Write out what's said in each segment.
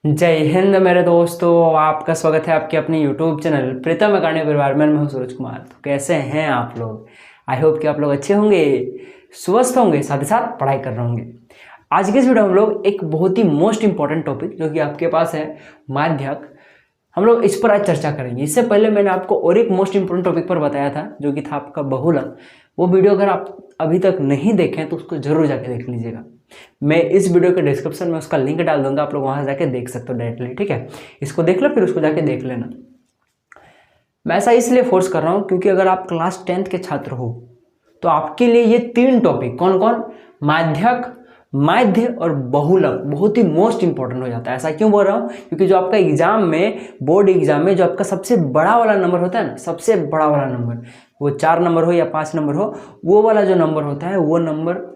जय हिंद मेरे दोस्तों, आपका स्वागत है आपके अपने YouTube चैनल प्रीतम अकाडमी परिवार में। मैं हूं सूरज कुमार। तो कैसे हैं आप लोग? आई होप कि आप लोग अच्छे होंगे, स्वस्थ होंगे, साथ ही साथ पढ़ाई कर रहे होंगे। आज के इस वीडियो में हम लोग एक बहुत ही मोस्ट इंपॉर्टेंट टॉपिक जो कि आपके पास है माध्यक, हम लोग इस पर आज चर्चा करेंगे। इससे पहले मैंने आपको और एक मोस्ट इंपॉर्टेंट टॉपिक पर बताया था जो कि था आपका बहुलक। वो वीडियो अगर आप अभी तक नहीं देखें तो उसको जरूर जाके देख लीजिएगा। मैं इस वीडियो के डिस्क्रिप्शन में उसका लिंक डाल दूंगा, आप लोग वहां जाके देख सकते हो डायरेक्टली। ठीक है, इसको देख लो फिर उसको जाके देख लेना। मैं ऐसा इसलिए फोर्स कर रहा हूं क्योंकि अगर आप क्लास 10th के छात्र हो तो आपके लिए ये तीन टॉपिक कौन कौन, माध्यक, माध्य और बहुलक, बहुत ही मोस्ट इंपॉर्टेंट हो जाता है। ऐसा क्यों बोल रहा हूँ? क्योंकि जो आपका एग्जाम में, बोर्ड एग्जाम में जो आपका सबसे बड़ा वाला नंबर होता है ना, सबसे बड़ा वाला नंबर, वो 4 नंबर हो या 5 नंबर हो, वो वाला जो नंबर होता है, वो नंबर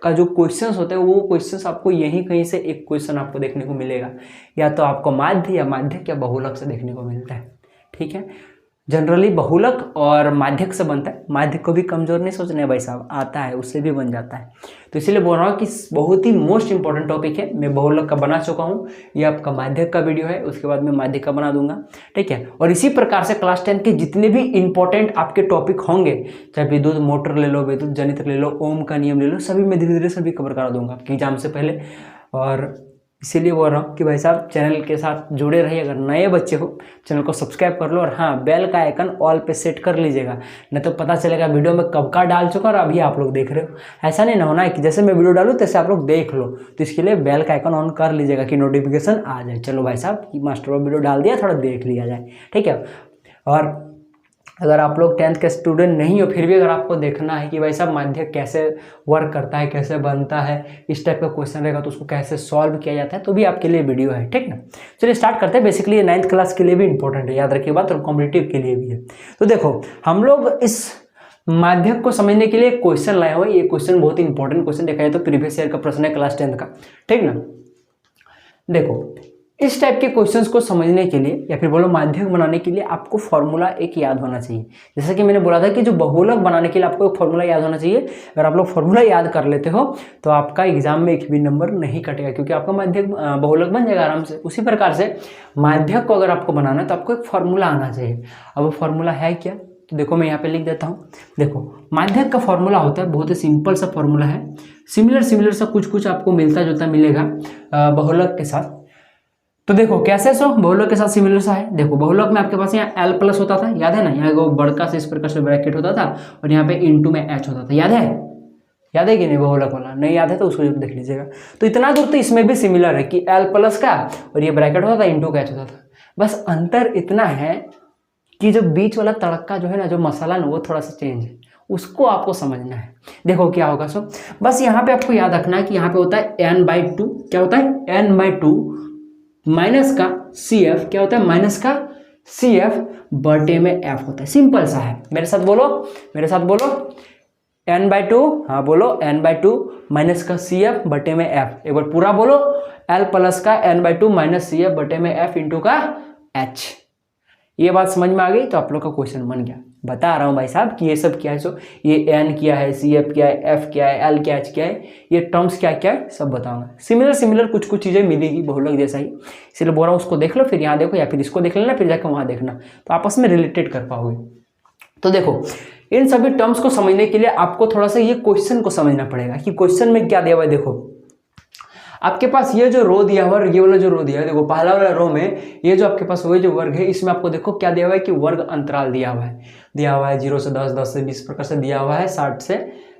का जो क्वेश्चंस होते हैं, वो क्वेश्चंस आपको यहीं कहीं से एक क्वेश्चन आपको देखने को मिलेगा, या तो आपको माध्य या माध्यक या बहुलक से देखने को मिलता है। ठीक है, जनरली बहुलक और माध्यक से बनता है। माध्यक को भी कमजोर नहीं सोचना है भाई साहब, आता है, उससे भी बन जाता है। तो इसीलिए बोल रहा हूँ कि बहुत ही मोस्ट इंपॉर्टेंट टॉपिक है। मैं बहुलक का बना चुका हूँ, ये आपका माध्यक का वीडियो है, उसके बाद मैं माध्यक का बना दूंगा। ठीक है, और इसी प्रकार से क्लास 10 के जितने भी इंपॉर्टेंट आपके टॉपिक होंगे, चाहे विद्युत मोटर ले लो, विद्युत जनित्र ले लो, ओम का नियम ले लो, सभी मैं धीरे धीरे सभी कवर करा दूंगा आपके एग्जाम से पहले। और इसीलिए बोल रहा हूँ कि भाई साहब चैनल के साथ जुड़े रहिए। अगर नए बच्चे हो चैनल को सब्सक्राइब कर लो, और हाँ, बेल का आइकन ऑल पे सेट कर लीजिएगा, नहीं तो पता चलेगा वीडियो में कब का डाल चुका और अभी आप लोग देख रहे हो। ऐसा नहीं ना होना है कि जैसे मैं वीडियो डालूँ तैसे आप लोग देख लो। तो इसके लिए बेल का आइकन ऑन कर लीजिएगा कि नोटिफिकेशन आ जाए। चलो भाई साहब, मास्टर वीडियो डाल दिया, थोड़ा देख लिया जाए। ठीक है, और अगर आप लोग 10th के स्टूडेंट नहीं हो, फिर भी अगर आपको देखना है कि भाई साहब माध्यक कैसे वर्क करता है, कैसे बनता है, इस टाइप का क्वेश्चन रहेगा तो उसको कैसे सॉल्व किया जाता है, तो भी आपके लिए वीडियो है। ठीक ना, चलिए स्टार्ट करते हैं। बेसिकली ये 9th क्लास के लिए भी इंपॉर्टेंट है, याद रखिए बात, और कॉम्पिटिटिव के लिए भी है। तो देखो, हम लोग इस माध्यक को समझने के लिए क्वेश्चन लाए हुए। ये क्वेश्चन बहुत ही इंपॉर्टेंट क्वेश्चन, देखा जाए तो प्रीवियस ईयर का प्रश्न है क्लास 10th का। ठीक ना, देखो इस टाइप के क्वेश्चंस को समझने के लिए या फिर बोलो माध्यक बनाने के लिए आपको फॉर्मूला एक याद होना चाहिए। जैसा कि मैंने बोला था कि जो बहुलक बनाने के लिए आपको एक फॉर्मूला याद होना चाहिए। अगर आप लोग फॉर्मूला याद कर लेते हो तो आपका एग्जाम में एक भी नंबर नहीं कटेगा, क्योंकि आपका माध्यक बहुलक बन जाएगा आराम से। उसी प्रकार से माध्यक को अगर आपको बनाना है तो आपको एक फॉर्मूला आना चाहिए। अब वो फॉर्मूला है क्या, तो देखो मैं यहाँ पे लिख देता हूँ। देखो माध्यक का फॉर्मूला होता है, बहुत ही सिंपल सा फॉर्मूला है। सिमिलर सा कुछ आपको मिलता जुलता मिलेगा बहुलक के साथ। तो देखो कैसे सो बहुलक के साथ सिमिलर सा है। देखो बहुलक में आपके पास यहाँ L प्लस होता था, याद है ना, यहाँ वो बड़का से इस प्रकार से ब्रैकेट होता था और यहाँ पे इनटू में H होता था, याद है? याद है कि नहीं? बहुलक वाला नहीं याद है तो उसको देख लीजिएगा। तो इतना दूर तो इसमें भी सिमिलर है कि L प्लस का और ये ब्रैकेट होता था, इंटू का H होता था। बस अंतर इतना है कि जो बीच वाला तड़का जो है ना, जो मसाला ना, वो थोड़ा सा चेंज है, उसको आपको समझना है। देखो क्या होगा सो, बस यहाँ पे आपको याद रखना है कि यहाँ पे होता है n/2, क्या होता है n/2 माइनस का CF, क्या होता है माइनस का CF बटे में F होता है। सिंपल सा है, मेरे साथ बोलो, मेरे साथ बोलो, n/2, हाँ बोलो, n/2 माइनस का CF बटे में F। एक बार पूरा बोलो, L प्लस का n/2 माइनस CF बटे में F इंटू का H। ये बात समझ में आ गई? तो आप लोग का क्वेश्चन बन गया। बता रहा हूँ भाई साहब कि ये सब क्या है। सो ये n क्या है, CF क्या है, F क्या है, L क्या है, H क्या है, ये टर्म्स क्या क्या है, सब बताऊंगा। सिमिलर कुछ चीज़ें मिलेगी बहुलक जैसा ही, इसलिए बोल रहा हूँ उसको देख लो, फिर यहाँ देखो, या फिर इसको देख लेना, फिर जाकर वहाँ देखना, तो आपस में रिलेटेड कर पाओगे। तो देखो इन सभी टर्म्स को समझने के लिए आपको थोड़ा सा ये क्वेश्चन को समझना पड़ेगा कि क्वेश्चन में क्या दिया हुआ है। देखो आपके पास ये जो रो दिया हुआ है, ये वाला जो रो दिया है, देखो पहला वाला रो में ये जो आपके पास वो जो वर्ग है, इसमें आपको देखो क्या दिया हुआ है कि वर्ग अंतराल दिया हुआ है। 0 से 10, 10 से 20 प्रकार से दिया हुआ है, 60 से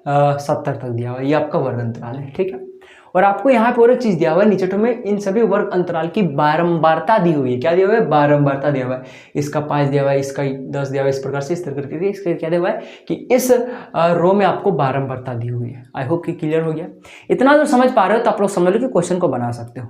70 तक दिया हुआ है। ये आपका वर्ग अंतराल है। ठीक है, और आपको यहाँ पे और एक चीज दिया हुआ है नीचे में, इन सभी वर्ग अंतराल की बारंबारता दी हुई है। क्या दिया हुआ है? बारंबारता दिया हुआ है। इसका 5 दिया हुआ है, इसका 10 दिया हुआ है, इस प्रकार से इस तरह करके इसका क्या दिया हुआ है कि इस रो में आपको बारंबारता दी हुई है। आई होप कि क्लियर हो गया। इतना जो समझ पा रहे हो तो आप लोग समझ लो कि क्वेश्चन को बना सकते हो।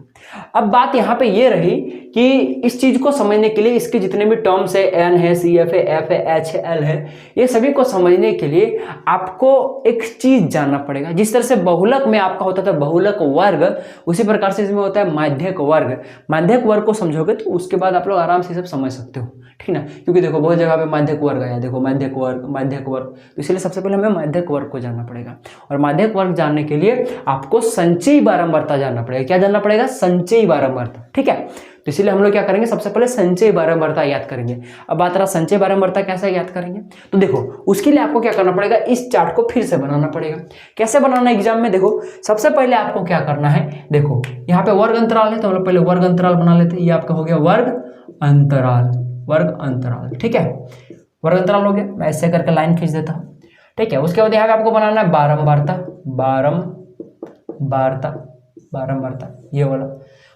अब बात यहाँ पे ये रही कि इस चीज को समझने के लिए इसके जितने भी टर्म्स है, N है, CF है, F है, H है, L है, ये सभी को समझने के लिए आपको एक चीज जानना पड़ेगा। जिस तरह से बहुलक में आपका होता था, बहुलक गुणक वर्ग, उसी प्रकार से इसमें होता है माध्यक वर्ग। माध्यक वर्ग को समझोगे तो उसके बाद आप लोग आराम से सब समझ सकते हो, ठीक ना। क्योंकि देखो बहुत जगह पे माध्यक वर्ग आया, देखो माध्यक वर्ग, माध्यक वर्ग, तो इसलिए सबसे पहले हमें माध्यक वर्ग को जानना पड़ेगा। और माध्यक वर्ग जानने के लिए आपको संचयी बारंबारता जानना पड़ेगा। क्या जानना पड़ेगा? संचयी बारंबारता, ठीक है। तो इसीलिए हम लोग क्या करेंगे, सबसे पहले संचयी बारंबारता याद करेंगे। अब बात रहा संचयी बारंबारता कैसे याद करेंगे, तो देखो उसके लिए आपको क्या करना पड़ेगा, इस चार्ट को फिर से बनाना पड़ेगा। कैसे बनाना है एग्जाम में, देखो सबसे पहले आपको क्या करना है, देखो यहाँ पे वर्ग अंतराल है तो हम लोग पहले वर्ग अंतराल बना लेते हैं। ये आपका हो गया वर्ग अंतराल, वर्ग अंतराल, ठीक है। वर्ग अंतराल हो गया, मैं ऐसे करके लाइन खींच देता हूँ, ठीक है। उसके बाद यहाँ पे आपको बनाना है बारंबारता, बारंबारता, बारंबारता ये वाला।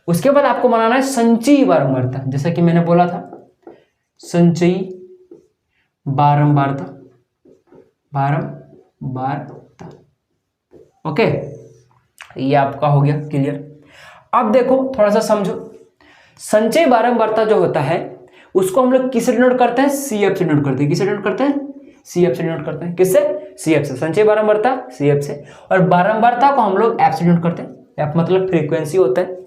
उसके बाद आपको बनाना है संचयी बारंबारता, जैसे कि मैंने बोला था संचयी बारंबारता, बारंबारता, ओके। ये आपका हो गया क्लियर। अब देखो थोड़ा सा समझो, संचयी बारंबारता जो होता है उसको हम लोग किससे डिनोट करते हैं, CF से डिनोट करते हैं। किससे डिनोट करते हैं? CF से डिनोट करते हैं। किससे? CF से। संचयी बारंबारता CF से, और बारंबारता को हम लोग F से डिनोट करते हैं। F मतलब फ्रीक्वेंसी होता है,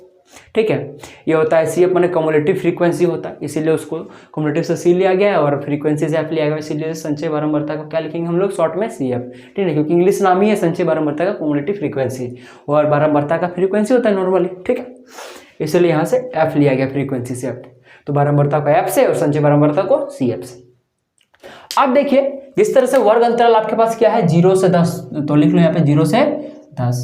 ठीक है। ये होता है CF माने कम्युलेटिव फ्रीक्वेंसी होता है, इसीलिए उसको कम्युलेटिव से C लिया गया है और फ्रीक्वेंसी से F लिया गया है, इसीलिए संचयी बारंबारता को क्या लिखेंगे हम लोग शॉर्ट में CF, ठीक है। क्योंकि इंग्लिश नाम ही है संचयी बारंबारता का कम्युलेटिव फ्रीक्वेंसी, और बारंबारता का फ्रीक्वेंसी होता है नॉर्मली, ठीक है। इसलिए यहाँ से F लिया गया, फ्रीक्वेंसी से F, तो बारंबारता को F से और संचयी बारंबारता को CF से। अब देखिए जिस तरह से वर्ग अंतराल आपके पास क्या है 0 से 10, तो लिख लो यहाँ पे 0 से 10,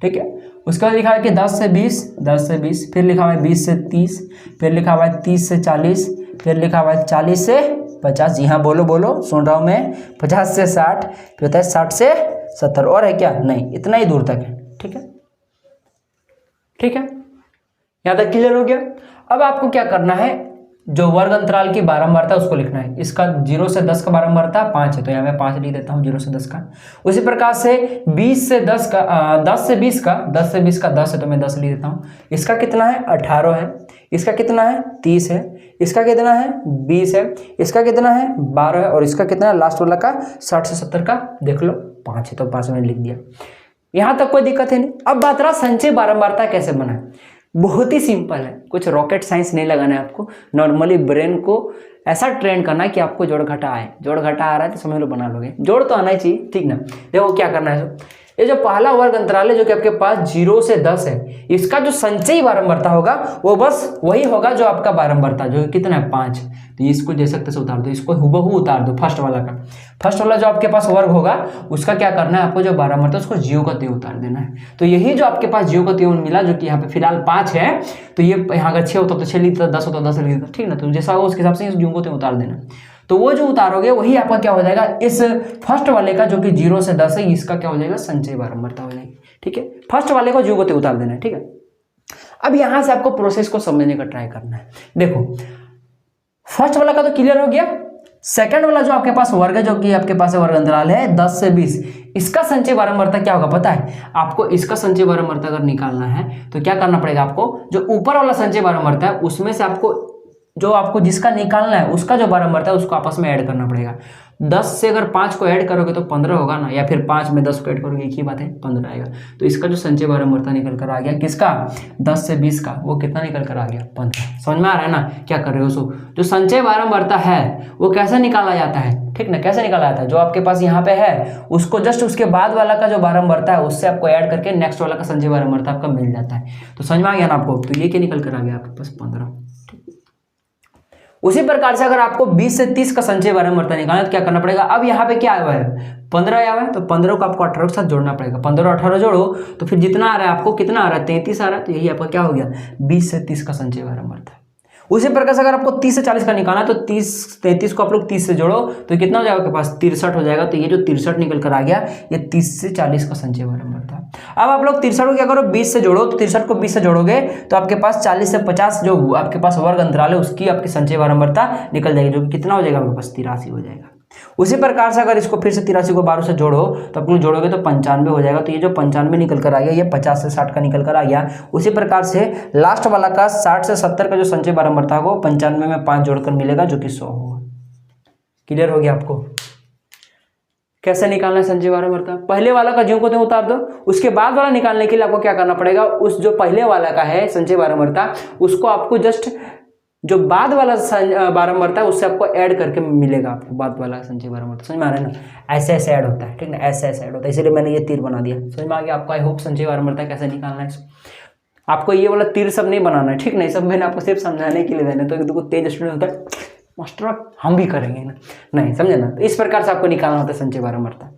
ठीक है। उसके बाद लिखा है कि 10 से 20, 10 से 20, फिर लिखा हुआ है 20 से 30, फिर लिखा हुआ है 30 से 40, फिर लिखा हुआ है 40 से 50, जी हाँ बोलो बोलो सुन रहा हूँ मैं, 50 से 60, फिर होता है 60 से 70, और है क्या? नहीं, इतना ही दूर तक है, ठीक है, ठीक है। यहाँ तक क्लियर हो गया। अब आपको क्या करना है, जो वर्ग अंतराल की बारंबारता उसको लिखना है। इसका 0 से 10 का बारंबारता 5 है, तो यहाँ मैं 5 लिख देता हूँ 0 से 10 का। उसी प्रकार से 20 से 10 का 10 से 20 का 10 से 20 का 10 है, तो मैं 10 लिख देता हूँ। इसका कितना है? 18 है। इसका कितना है? 30 है। इसका कितना है? 20 है। इसका कितना है? 12 है। और इसका कितना है लास्ट वाला का? 60 से 70 का देख लो 5 है, तो 5 मैंने लिख दिया। यहाँ तक कोई दिक्कत है नहीं। अब बात रहा संचयी बारंबारता कैसे बना है। बहुत ही सिंपल है, कुछ रॉकेट साइंस नहीं लगाना है आपको। नॉर्मली ब्रेन को ऐसा ट्रेन करना है कि आपको जोड़ घटा आए। जोड़ घटा आ रहा है तो समझ लो बना लोगे, जोड़ तो आना ही चाहिए, ठीक ना। देखो क्या करना है, ये जो पहला वर्ग अंतराल है जो कि आपके पास 0 से 10 है, इसका जो संचयी बारंबारता होगा वो बस वही होगा जो आपका बारंबारता जो कितना है 5। तो इसको दे सकते से उतार दो, इसको हुबहू उतार दो फर्स्ट वाला का। फर्स्ट वाला जो आपके पास वर्ग होगा उसका क्या करना है, आपको जो बारंबारता उसको ज्यों का त्यों उतार देना है। तो यही जो आपके पास ज्यों का त्यों मिला, जो कि यहाँ पे फिलहाल 5 है, तो ये यहाँ का 6 होता तो 6 लिखता, 10 होता 10 लिखता, ठीक ना। तो जैसा हो उसके हिसाब से ज्यों को त्यों उतार देना। तो वो जो उतारोगे वही आपका क्या हो जाएगा, इस फर्स्ट वाले का जो कि 0 से 10 है, इसका क्या हो जाएगा, संचयी बारंबारता हो जाएगी, ठीक है। फर्स्ट वाले को ज्यों को त्यों उतार देना है, ठीक है। अब यहां से आपको प्रोसेस को समझने का ट्राई करना है। देखो फर्स्ट वाला का तो क्लियर हो गया। सेकंड वाला जो आपके पास वर्ग है, जो कि आपके पास वर्ग अंतराल है 10 से 20, इसका संचयी बारंबारता क्या होगा पता है आपको। इसका संचयी बारंबारता अगर निकालना है तो क्या करना पड़ेगा आपको, जो ऊपर वाला संचयी बारंबारता है उसमें से आपको जो आपको जिसका निकालना है उसका जो बारंबारता है उसको आपस में ऐड करना पड़ेगा। 10 से अगर 5 को ऐड करोगे तो 15 होगा ना, या फिर 5 में 10 को ऐड करोगे एक ही बात है 15 आएगा। तो इसका जो संचयी बारंबारता निकल कर आ गया किसका, 10 से 20 का, वो कितना निकल कर आ गया 15। समझ में आ रहा है ना क्या कर रहे हो। सो जो संचयी बारंबारता है वो कैसे निकाला जाता है, ठीक ना, कैसे निकाला जाता है। जो आपके पास यहाँ पे है उसको जस्ट उसके बाद वाला का जो बारंबारता है उससे आपको ऐड करके नेक्स्ट वाला का संचयी बारंबारता आपका मिल जाता है। तो समझ में आ गया ना आपको। तो ये क्या निकल कर आ गया आपके पास 15। उसी प्रकार से अगर आपको 20 से 30 का संचयी बारंबारता निकालना है तो क्या करना पड़ेगा। अब यहाँ पे क्या आया हुआ है 15 आया हुआ है, तो 15 को आपको 18 के साथ जोड़ना पड़ेगा। 15 और 18 जोड़ो तो फिर जितना आ रहा है आपको, कितना आ रहा है 33 आ रहा है। तो यही आपका क्या हो गया 20 से 30 का संचयी बारंबारता। उसी प्रकार से अगर आपको 30 से 40 का निकालना है तो 33 को आप लोग 30 से जोड़ो तो कितना हो जाएगा आपके पास 63 हो जाएगा। तो ये जो 63 निकल कर आ गया ये 30 से 40 का संचयी बारंबारता। अब आप लोग 63 को क्या करो 20 से जोड़ो, तो 63 को 20 से जोड़ोगे तो आपके पास 40 से 50 जो आपके पास वर्ग अंतराल है उसकी आपकी संचयी बारंबारता निकल जाएगी, जो कि कितना हो जाएगा आपके पास 83 हो जाएगा। उसी प्रकार से अगर इसको फिर से 83 को 12 से जोड़ो तो आप लोग जोड़ोगे तो 95 हो जाएगा। तो ये जो 95 निकल कर आ गया ये 50 से 60 का निकल कर आ गया। उसी प्रकार से लास्ट वाला का 60 से 70 का जो संचयी बारंबारता होगा 95 में 5 जोड़कर मिलेगा जो कि 100 होगा। क्लियर हो गया आपको, कैसे निकालना है संचय बारंबारता? पहले वाला का ज्यों को त्यों उतार दो, उसके बाद वाला निकालने के लिए आपको क्या करना पड़ेगा, उस जो पहले वाला का है संचय बारंबारता उसको आपको जस्ट जो बाद वाला बारंबारता है उससे आपको ऐड करके मिलेगा, आपको बाद वाला संचय बारंबारता। समझ में आ रहा है ना? ऐसे ऐसे ऐड होता है, ठीक ना, ऐसे ऐसे ऐड होता है, इसलिए मैंने ये तीर बना दिया। समझ में आ गया आपको? आई होप संचय बारंबारता कैसे निकालना है। आपको ये वाला तीर सब नहीं बनाना है, ठीक नहीं, सब मैंने आपको सिर्फ समझाने के लिए देना। तो देखो तेज स्टूडेंट होता है मास्टर हम भी करेंगे ना, नहीं समझे ना? तो इस प्रकार से आपको निकालना होता है संचय बारंबारता।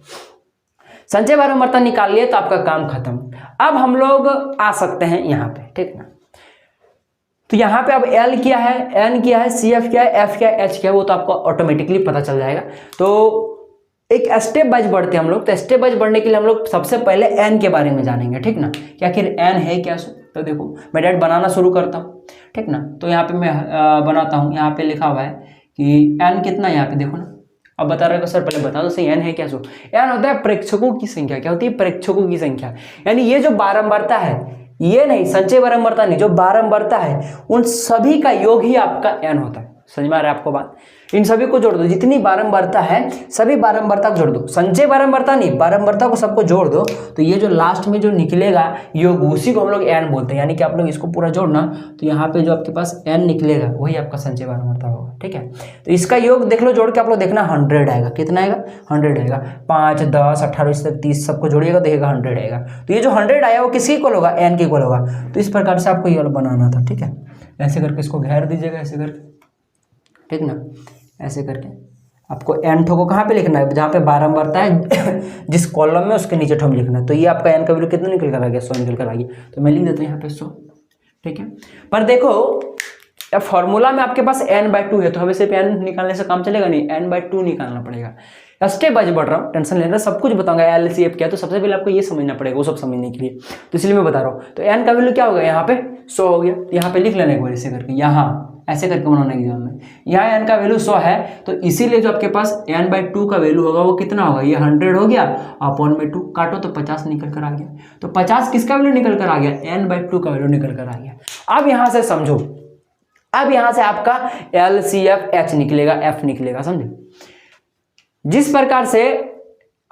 संचय बारंबारता निकाल लिए तो आपका काम खत्म। अब हम लोग आ सकते हैं यहाँ पे, ठीक ना। तो यहाँ पे अब L क्या है, N क्या है, CF क्या है, F क्या है, H क्या है, वो तो आपको ऑटोमेटिकली पता चल जाएगा। तो एक स्टेप वाइज बढ़ते हैं हम लोग। तो स्टेप वाइज बढ़ने के लिए हम लोग सबसे पहले N के बारे में जानेंगे, ठीक ना। कि आखिर N है क्या? तो देखो मैं डायरेक्ट बनाना शुरू करता हूँ, ठीक ना। तो यहाँ पे मैं बनाता हूँ, यहाँ पे लिखा हुआ है कि N कितना है, यहाँ पे देखो ना। अब बता रहे हो सर पहले बता दो सही N है क्या? सो N होता है प्रेक्षकों की संख्या। क्या होती है? प्रेक्षकों की संख्या। यानी ये जो बारंबारता है, ये नहीं संचय बारंबारता नहीं, जो बारंबारता है उन सभी का योग ही आपका N होता है। समझ में आ रहा है आपको बात? इन सभी को जोड़ दो, जितनी बारंबारता है सभी बारंबारता को जोड़ दो। संचय बारंबारता नहीं, बारंबारता को सबको जोड़ दो, तो ये जो लास्ट में जो निकलेगा योग उसी को हम लोग N बोलते हैं। यानी कि आप लोग इसको पूरा जोड़ना, तो यहाँ पे जो आपके पास N निकलेगा वही आपका संचय बारंबारता होगा, ठीक है। तो इसका योग देख लो, जोड़ के आप लोग देखना 100 आएगा। कितना आएगा? 100 आएगा। 5, 10, 18 से 30 सबको जोड़िएगा, देखिएगा 100 आएगा। तो ये जो 100 आया वो किसकी इक्वल होगा? N के इक्वल होगा। तो इस प्रकार से आपको ये वाला बनाना था, ठीक है। ऐसे करके इसको घेर दीजिएगा, ऐसे करके, ठीक ना, ऐसे करके आपको N ठो को कहाँ पे लिखना है? जहाँ पे बारंबारता है जिस कॉलम में उसके नीचे ठो में लिखना है। तो ये आपका N का वैल्यू कितना निकल कर आ गया? 100 निकल कर आ गया। तो मैं लिख देता हूँ यहाँ पे 100, ठीक है। पर देखो अब फॉर्मूला में आपके पास n/2 है, तो हमें सिर्फ n निकालने से काम चलेगा नहीं, n/2 निकालना पड़ेगा। स्टेप बाय बढ़ रहा हूँ, टेंशन लेना, सब कुछ बताऊंगा LCF क्या है। तो सबसे पहले आपको ये समझना पड़ेगा, वो सब समझने के लिए, तो इसलिए मैं बता रहा हूँ। तो n का वैल्यू क्या होगा? यहाँ पे 100 हो गया। यहाँ पे लिख लेना एक बार ऐसे करके, यहाँ ऐसे करके बनाना एग्जाम में। यहाँ n का वैल्यू 100 है, तो इसीलिए जो आपके पास n/2 का वैल्यू होगा वो कितना होगा? ये 100 हो गया, अपॉन में 2 काटो तो 50 निकल कर आ गया। तो 50 किसका वैल्यू निकल कर आ गया? n/2 का वैल्यू निकल कर आ गया। अब यहाँ से समझो, अब यहाँ से आपका LCF H निकलेगा, F निकलेगा, समझे? जिस प्रकार से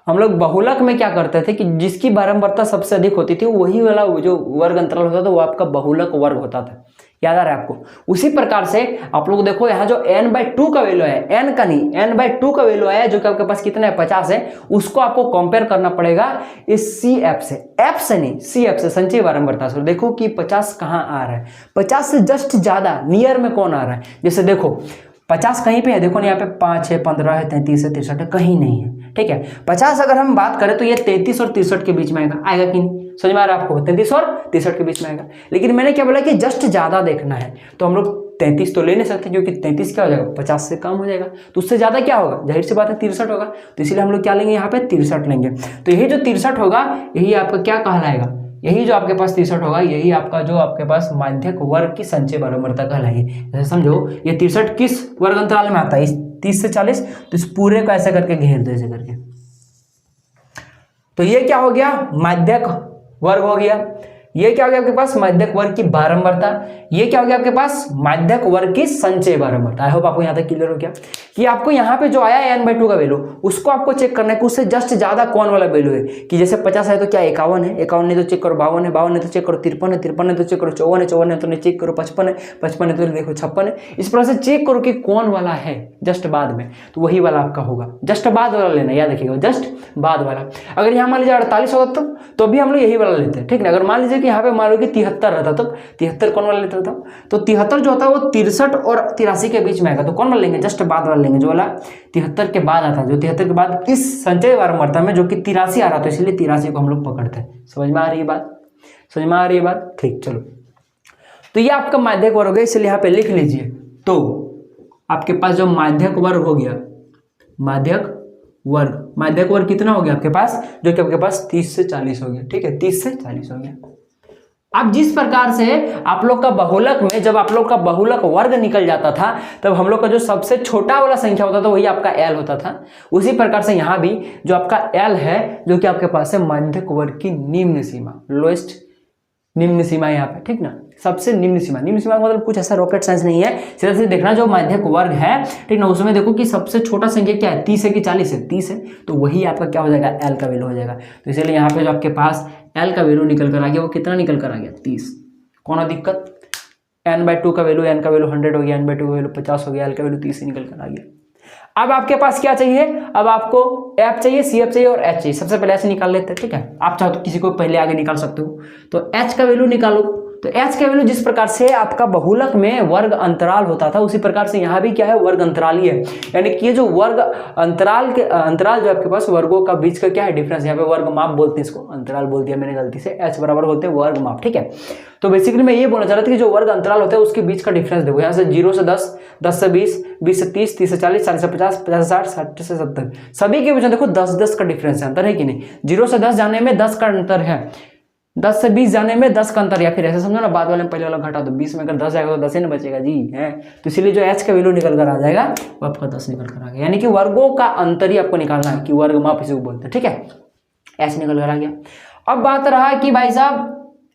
हम लोग बहुलक में क्या करते थे कि जिसकी बारंबारता सबसे अधिक होती थी वही वाला जो वर्ग अंतराल होता था वो आपका बहुलक वर्ग होता था। याद आ रहा है आपको? उसी प्रकार से आप लोग देखो यहाँ जो n/2 का वैल्यू है, n का नहीं n/2 का वैल्यू है, जो कि आपके पास कितना है? 50 है। उसको आपको कंपेयर करना पड़ेगा इस CF से, F से नहीं, CF से, संचय बारंबारता से। देखो कि 50 कहाँ आ रहा है, 50 से जस्ट ज्यादा नियर में कौन आ रहा है? जैसे देखो 50 कहीं पे है, देखो ना यहाँ पे 5 है, 15 है, 33 है, 63 है, कहीं नहीं है, ठीक है। 50 अगर हम बात करें तो ये 33 और 63 के बीच में आएगा कि नहीं? समझ में आ रहा है आपको? 33 और 63 के बीच में आएगा। लेकिन मैंने क्या बोला कि जस्ट ज्यादा देखना है, तो हम लोग 33 तो ले नहीं सकते, क्योंकि 33 क्या हो जाएगा? 50 से कम हो जाएगा। तो उससे ज्यादा क्या होगा? जाहिर सी बात है 63 होगा। तो इसीलिए हम लोग क्या लेंगे? यहाँ पे 63 लेंगे। तो यही जो 63 होगा यही आपका क्या कहलाएगा? यही जो आपके पास 63 होगा यही आपका जो आपके पास माध्यक वर्ग की संचय बारंबारता कहलाएगी। जैसे समझो ये 63 किस वर्ग अंतराल में आता है? 30 से 40। तो इस पूरे को ऐसे करके घेर दो, ऐसे करके। तो ये क्या हो गया? माध्यक वर्ग हो गया। ये क्या हो गया आपके पास? माध्यक वर्ग की बारंबारता। ये क्या हो गया आपके पास? माध्यक वर्ग की संचय बारंबारता। आई होप आपको यहाँ तक क्लियर हो गया कि आपको यहाँ पे जो आया n/2 का वैल्यू उसको आपको चेक करना है कि उससे जस्ट ज्यादा कौन वाला वैल्यू है। कि जैसे 50 है तो क्या 51 है, 51 नहीं तो चेक करो 52 है, 52 है तो चेक करो 53 है, 53 है तो चेक करो 54 है, 54 है तो नहीं चेक करो 55 है, 55 है तो देखो 56 है। इस प्रकार से चेक करो कि कौन वाला है जस्ट बाद में, तो वही वाला आपका होगा। जस्ट बाद वाला लेना, याद रखिएगा, जस्ट बाद वाला। अगर यहाँ मान लीजिए 48 होता तो भी हम लोग यही वाला लेते हैं, ठीक है। अगर मान लीजिए कि यहाँ पे मान लो कि 73 रहता तो 73 कौन वाला लेता था? तो 73 जो होता है वो 63 और 83 के बीच में आएगा। तो कौन वाला लेंगे? जस्ट बाद वाला लेंगे, जो वाला 73 के बाद आता है, जो 73 के बाद इस संचय बारंबारता में जो कि 83 आ रहा था, इसलिए 83 को हम लोग पकड़ते हैं। समझ में आ रही है बात? समझ में आ रही है बात? ठीक, चलो। तो ये आपका माध्यक वर्ग हो गया, इसलिए यहाँ पे लिख लीजिए। तो आपके पास जो माध्यक वर्ग हो गया, माध्यक वर्ग कितना हो गया आपके पास? जो कि आपके पास 30 से 40 हो गया, ठीक है, 30 से 40 हो गया। अब जिस प्रकार से आप लोग का बहुलक में जब आप लोग का बहुलक वर्ग निकल जाता था तब हम लोग का जो सबसे छोटा वाला संख्या होता था वही आपका L होता था। उसी प्रकार से यहाँ भी जो आपका L है जो कि आपके पास है माध्यक वर्ग की निम्न सीमा, लोएस्ट निम्न सीमा यहाँ पे, ठीक ना। सबसे निम्न सीमा का मतलब कुछ ऐसा रॉकेट साइंस नहीं है, सीधा सीधा देखना जो माध्यक वर्ग है, ठीक ना, उसमें देखो कि सबसे छोटा संख्या क्या है, 30 है कि 40 है, 30 है, तो वही आपका क्या हो जाएगा, एल का वैल्यू हो जाएगा। तो इसलिए यहाँ पे जो आपके पास एल का वैल्यू निकल कर आ गया वो कितना निकल कर आ गया, 30। कौन दिक्कत, n/2 का वैल्यू 100 हो गया, n/2 का वैल्यू 50 हो गया, एल का वैल्यू 30 निकल कर आ गया। अब आपके पास क्या चाहिए, अब आपको एफ चाहिए, सी एफ चाहिए और एच चाहिए। सबसे पहले ऐसे निकाल लेते हैं, ठीक है, आप चाहो तो किसी को पहले आगे निकाल सकते हो। तो एच का वैल्यू निकालो। तो एच का वैल्यू जिस प्रकार से आपका बहुलक में वर्ग अंतराल होता था उसी प्रकार से यहाँ भी क्या है, वर्ग अंतराल ही है। यानी कि ये जो वर्ग अंतराल जो आपके पास वर्गों का बीच का क्या है डिफरेंस, यहाँ पे वर्ग माप बोलते हैं इसको, अंतराल बोल दिया मैंने गलती से, एच बराबर होते हैं वर्ग माप, ठीक है। तो बेसिकली मैं ये बोलना चाह रहा था कि जो वर्ग अंतराल होता है उसके बीच का डिफरेंस देखो, यहाँ से 0 से 10, 10 से 20, 20 से 30, 30 से 40, 40 से 50, 50 से 60, 60 से 70, सभी के बीच में देखो 10-10 का डिफरेंस है, अंतर है कि नहीं। 0 से 10 जाने में 10 का अंतर है, 10 से 20 जाने में 10 का अंतर, या फिर ऐसे समझो ना, बाद वाले में पहले वाला घटा दो, 20 में अगर 10 आएगा तो 10 ही नहीं बचेगा जी, है। तो इसीलिए जो एच का वैल्यू निकल कर आ जाएगा वो आपका 10 निकल कर आ गया, यानी कि वर्गों का अंतर ही आपको निकालना है, कि वर्ग माप इसे बोलते हैं, ठीक है। एच निकल कर आ गया। अब बात रहा कि भाई साहब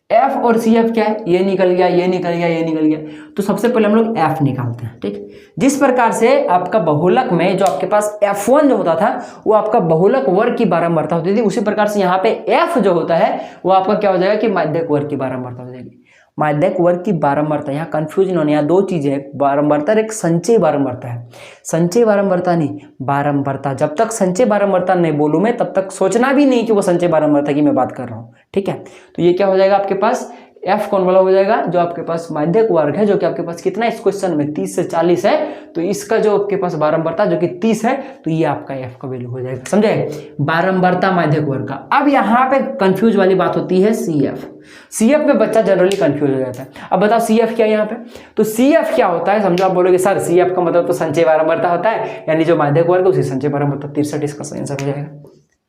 एफ और सी एफ क्या है, ये निकल गया, ये निकल गया, ये निकल गया। तो सबसे पहले हम लोग एफ निकालते हैं, ठीक। जिस प्रकार से आपका बहुलक में जो आपके पास F1 जो होता था वो आपका बहुलक वर्ग की बारंबारता होती थी, उसी प्रकार से यहाँ पे एफ जो होता है वो आपका क्या हो जाएगा कि माध्यक वर्ग की बारंबारता हो जाएगी। माध्यक वर्ग की बारंबारता, यहाँ कंफ्यूजन होने, यहाँ दो चीजें, एक बारंबारता और एक संचय बारंबारता है। संचय बारंबारता नहीं, बारंबारता। जब तक संचय बारंबारता नहीं बोलूं मैं तब तक सोचना भी नहीं कि वो संचय बारंबारता की मैं बात कर रहा हूँ, ठीक है। तो ये क्या हो जाएगा आपके पास, एफ कौन वाला हो जाएगा, जो आपके पास माध्यक वर्ग है, जो कि आपके पास कितना इस क्वेश्चन में 30 से 40 है, तो इसका जो आपके पास बारंबारता जो कि 30 है, तो ये आपका एफ का वैल्यू हो जाएगा, समझे, बारंबारता माध्यक वर्ग का। अब यहाँ पे कंफ्यूज वाली बात होती है सी एफ। सी एफ में बच्चा जनरली कंफ्यूज हो जाता है। अब बताओ सी एफ क्या है यहाँ पे, तो सी एफ क्या होता है, समझो आप बोलोगे सर सी एफ का मतलब तो संचय बारंबारता होता है, यानी जो माध्यक वर्ग है उसी संचय बारंबारता 63, इसका सही आंसर हो जाएगा।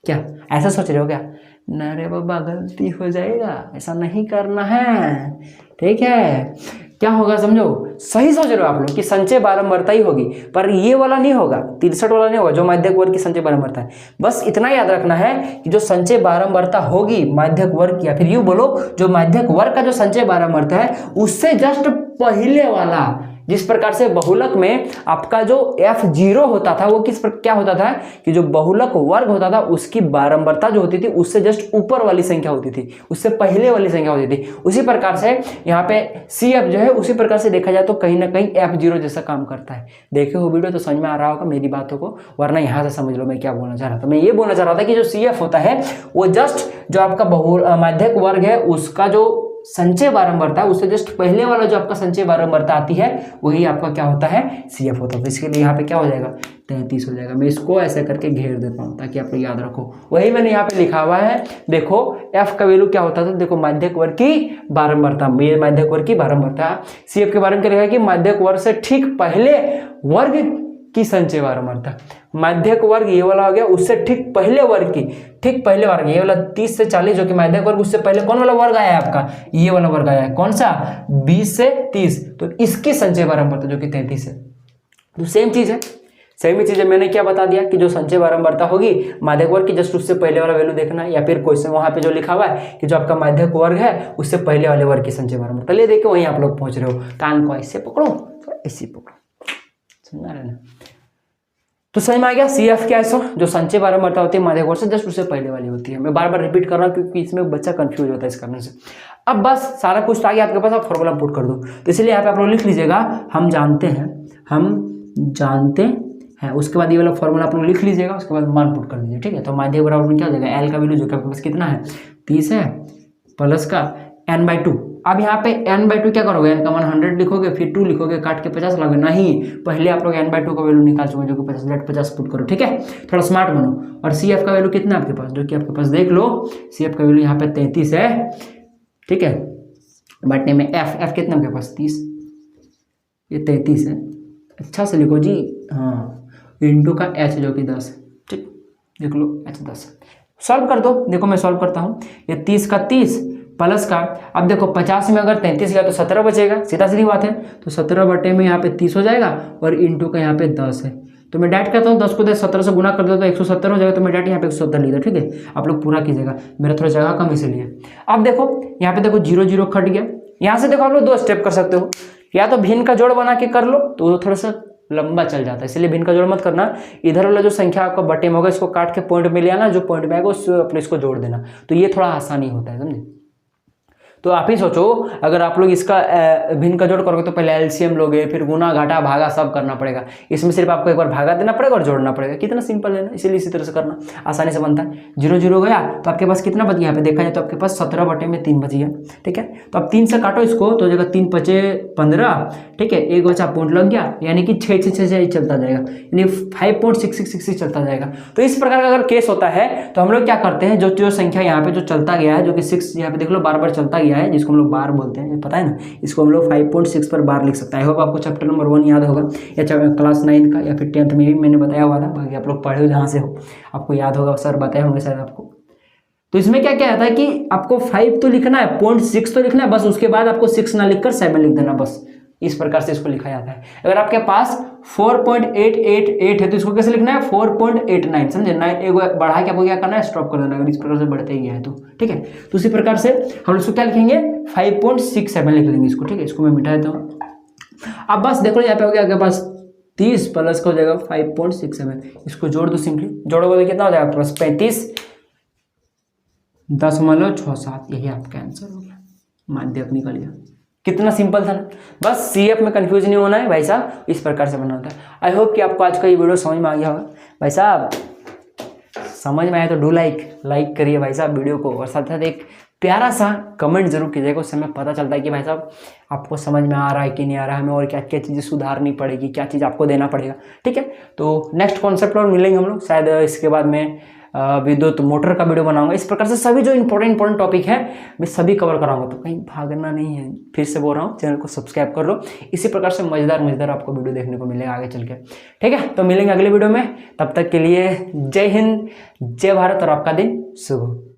क्या ऐसा सोच रहे हो क्या, अरे बाबा गलती हो जाएगा, ऐसा नहीं करना है, ठीक है। क्या होगा समझो, सही सोच रहे हो आप लोग कि संचय बारंबारता ही होगी, पर ये वाला नहीं होगा, 63 वाला नहीं होगा जो माध्यक वर्ग की संचय बारंबारता है। बस इतना याद रखना है कि जो संचय बारंबारता होगी माध्यक वर्ग की, या फिर यूं बोलो जो माध्यक वर्ग का जो संचय बारंबारता है उससे जस्ट पहले वाला, जिस प्रकार से बहुलक में आपका जो F0 होता था वो क्या होता था कि जो बहुलक वर्ग होता था उसकी बारंबारता जो होती थी उससे जस्ट ऊपर वाली संख्या होती थी, उससे पहले वाली संख्या होती थी। उसी प्रकार से यहाँ पे CF जो है उसी प्रकार से देखा जाए तो कहीं ना कहीं F0 जैसा काम करता है। देखे हो वीडियो तो समझ में आ रहा होगा मेरी बातों को, वरना यहाँ से समझ लो मैं क्या बोलना चाह रहा था। मैं ये बोलना चाह रहा था कि जो CF होता है वो जस्ट जो आपका माध्यक वर्ग है उसका जो संचय बारंबारता उससे जस्ट पहले वाला जो आपका संचय बारंबारता आती है वही आपका क्या होता है, CF होता है। तो इसके लिए यहाँ पे क्या हो जाएगा, 33 हो जाएगा। मैं इसको ऐसे करके घेर देता हूँ ताकि आप लोग याद रखो, वही मैंने यहाँ पे लिखा हुआ है। देखो F का वैल्यू क्या होता था, देखो माध्यक वर्ग की बारंबारता, ये माध्यक वर्ग की बारंबारता। CF के बारे में क्या लिखा है कि माध्यक वर्ग से ठीक पहले वर्ग की संचय बारंबारता, माध्यक वर्ग ये वाला हो गया, उससे ठीक पहले वर्ग की, ठीक पहले वर्ग ये वाला 30 से 40 जो कि माध्यक वर्ग, उससे पहले कौन वाला वर्ग आया है आपका, ये वाला वर्ग आया है, कौन सा 20 से 30, तो इसकी संचय बारंबारता जो कि 33 है। तो सेम चीज है, सेम चीज है। मैंने क्या बता दिया कि जो संचय बारंबारता होगी माध्यक वर्ग की जस्ट उससे पहले वाला वैल्यू देखना है, या फिर क्वेश्चन वहां पे जो लिखा हुआ है कि जो आपका माध्यक वर्ग है उससे पहले वाले वर्ग की संचय बारंबारता, ले देखो वहीं आप लोग पहुंच रहे हो। कान को ऐसे पकड़ो, ऐसे पकड़ो, समझा रहे ना। तो समझ में आ गया CF क्या है, सो जो संचय बारंबारता होती है माध्यक वर्ग से जस्ट उससे पहले वाली होती है। मैं बार बार रिपीट कर रहा हूँ क्योंकि इसमें बच्चा कंफ्यूज होता है इस कारण से। अब बस सारा कुछ आगे आपके पास, आप फॉर्मूला पुट कर दो। तो इसलिए यहाँ पे आप लोग लिख लीजिएगा हम जानते हैं, उसके बाद ये वाला फॉर्मूला आप लोग लिख लीजिएगा, उसके बाद मान पुट कर दीजिए, ठीक है। तो माध्यक बराबर में क्या हो जाएगा, L का वैल्यू जो कि आपके पास कितना है 30 है, प्लस का n/2। अब यहाँ पे n/2 क्या करोगे, n का मान 100 लिखोगे, फिर 2 लिखोगे, काट के 50 लाओगे, नहीं पहले आप लोग n/2 का वैल्यू निकाल चुके जो कि 50, 50 पुट करो, ठीक है, थोड़ा स्मार्ट बनो। और CF का वैल्यू कितना है आपके पास, जो कि आपके पास देख लो, CF का वैल्यू यहाँ पे 33 है, ठीक है। बटने में F कितना आपके पास 30, ये 33 है, अच्छा से लिखो जी, हाँ, इंटू का H जो कि 10 है, ठीक, देख लो H 10 सॉल्व कर दो। देखो मैं सॉल्व करता हूँ, ये 30 का 30 प्लस का, अब देखो 50 में अगर 33 गया तो 17 बचेगा, सीधा सीधी बात है। तो 17 बटे में यहाँ पे 30 हो जाएगा और इंटू का यहाँ पे 10 है। तो मैं डायरेक्ट करता हूँ, 10 को 17 से गुना कर देता तो 170 हो जाएगा। तो मैं डायरेक्ट यहाँ पे 170 लिखा, ठीक है। आप लोग पूरा कीजिएगा, मेरा थोड़ा जगह कम इसलिए। अब देखो यहाँ पे देखो 0 0 कट गया, यहाँ से देखो आप लोग 2 स्टेप कर सकते हो, या तो भिन्न का जोड़ बना के कर लो तो वो थोड़ा सा लंबा चल जाता है, इसलिए भिन्न का जोड़ मत करना। इधर वाला जो संख्या आपका बटे में होगा इसको काट के पॉइंट में ले आना, जो पॉइंट में आएगा उस अपने इसको जोड़ देना, तो ये थोड़ा आसानी होता है, समझे। तो आप ही सोचो अगर आप लोग इसका भिन्न का जोड़ करोगे तो पहले एलसीएम लोगे, फिर गुना घाटा भागा सब करना पड़ेगा, इसमें सिर्फ आपको एक बार भागा देना पड़ेगा और जोड़ना पड़ेगा। कितना सिंपल है ना, इसीलिए इसी तरह से करना आसानी से बनता है। 0 0 गया तो आपके पास कितना बच गया, यहाँ पे देखा जाए तो आपके पास 17 बटे में 3 बच गया, ठीक है। तो अब 3 से काटो इसको तो जगह 3 बचे 15, ठीक है, एक बचा पॉइंट लग गया, यानी कि 6 6 चलता जाएगा, यानी 5.6666 चलता जाएगा। तो इस प्रकार का अगर केस होता है तो हम लोग क्या करते हैं, जो संख्या यहाँ पे जो चलता गया है, जो कि 6 यहाँ पे देख लो बार बार चलता गया है, जिसको हम लोग बार बोलते हैं, पता है ना, इसको हम लोग 5.6 पर बार लिख सकते हैं। आई होप आपको चैप्टर नंबर 1 याद होगा, या क्लास 9 का या फिर 10th में भी मैंने बताया हुआ था, बाकी आप लोग पढ़े हो जहाँ से हो आपको याद होगा, सर बताए होंगे शायद आपको। तो इसमें क्या क्या आता है कि आपको 5 तो लिखना है, 0.6 तो लिखना है, बस उसके बाद आपको 6 ना लिखकर 7 लिख देना, बस इस प्रकार से इसको लिखा जाता है। अगर आपके पास 4.888 है तो इसको कैसे लिखना है, 4.89, समझे ना, एक बढ़ा के आपको क्या करना है, स्टॉप कर देना, अगर इस प्रकार से बढ़ते ही गया है तो, ठीक है। तो उसी प्रकार से हम इसको क्या लिखेंगे, 5.67 लिख लेंगे इसको, ठीक है। इसको मैं मिटा देता हूँ। अब बस देखो यहाँ पे हो गया आपके पास 30 प्लस का हो जाएगा 5.67, इसको जोड़ दो, सिंपली जोड़ोगे कितना हो जाएगा आपके पास 35.67, यही आपका आंसर हो गया, माध्यक निकल गया। कितना सिंपल था ना, बस सीएफ में कंफ्यूज नहीं होना है भाई साहब, इस प्रकार से बना होता है। आई होप कि आपको आज का ये वीडियो समझ में आ गया होगा भाई साहब। समझ में आया तो डू लाइक करिए भाई साहब वीडियो को, और साथ साथ एक प्यारा सा कमेंट जरूर कीजिएगा, उससे हमें पता चलता है कि भाई साहब आपको समझ में आ रहा है कि नहीं आ रहा है, हमें और क्या क्या चीज़ें सुधारनी पड़ेगी, क्या चीज़ आपको देना पड़ेगा, ठीक है। तो नेक्स्ट कॉन्सेप्ट और मिलेंगे हम लोग, शायद इसके बाद में विद्युत मोटर का वीडियो बनाऊंगा। इस प्रकार से सभी जो इंपॉर्टेंट टॉपिक है मैं सभी कवर कराऊंगा, तो कहीं भागना नहीं है। फिर से बोल रहा हूँ, चैनल को सब्सक्राइब कर लो, इसी प्रकार से मजेदार आपको वीडियो देखने को मिलेगा आगे चल के, ठीक है। तो मिलेंगे अगले वीडियो में, तब तक के लिए जय हिंद, जय भारत, और आपका दिन शुभ हो।